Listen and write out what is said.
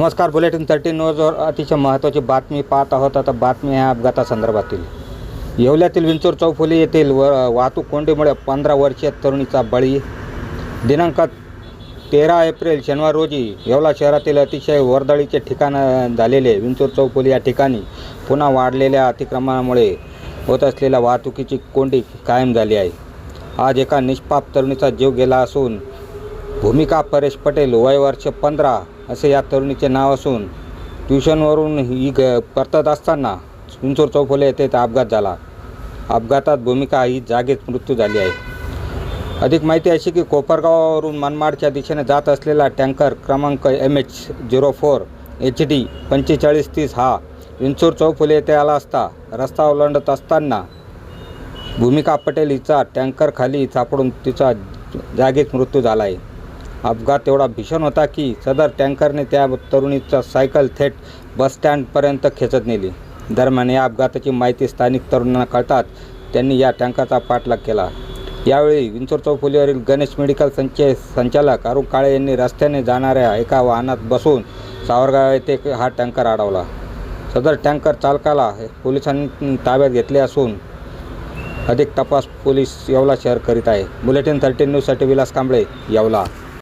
नमस्कार. बुलेटिन 13 न्यूजवर अतिशय महत्त्वाची बातमी पाहत आहोत. आता बातमी आहे अपघातासंदर्भातील. येवल्यातील विंचूर चौफुली येथील वाहतूक कोंडीमुळे 15 वर्षीय तरुणीचा बळी. दिनांक 13 एप्रिल शनिवार रोजी येवला शहरातील अतिशय वर्दळीचे ठिकाण झालेले विंचूर चौफुली या ठिकाणी पुन्हा वाढलेल्या अतिक्रमणामुळे होत असलेल्या वाहतुकीची कोंडी कायम झाली आहे. आज एका निष्पाप तरुणीचा जीव गेला असून भूमिका परेश पटेल वय वर्ष 15 असे या तरुणीचे नाव असून ट्युशनवरून ही परतत असताना विंचूर चौफुली येथे अपघात झाला. अपघातात भूमिका ही जागीच मृत्यू झाली आहे. अधिक माहिती अशी की कोपरगावावरून मनमाडच्या दिशेने जात असलेला टँकर क्रमांक MH04 HD 4530 हा विंचूर चौफुली येथे आला असता रस्ता ओलांडत असताना भूमिका पटेल हिचा टँकर खाली सापडून तिचा जागीच मृत्यू झाला आहे. अपघात एवढा भीषण होता की सदर टँकरने त्या तरुणीचा सायकल थेट बसस्टँडपर्यंत खेचत नेली. दरम्यान या अपघाताची माहिती स्थानिक तरुणांना कळताच त्यांनी या टँकरचा पाठलाग केला. यावेळी विंचूर चौफुलीवरील गणेश मेडिकल संचालक अरुण काळे यांनी रस्त्याने जाणाऱ्या एका वाहनात बसून सावरगाव येथे हा टँकर अडवला. सदर टँकर चालकाला पोलिसांनी ताब्यात घेतले असून अधिक तपास पोलीस येवला शहर करीत आहे. बुलेटिन 13 न्यूजसाठी विलास कांबळे, येवला.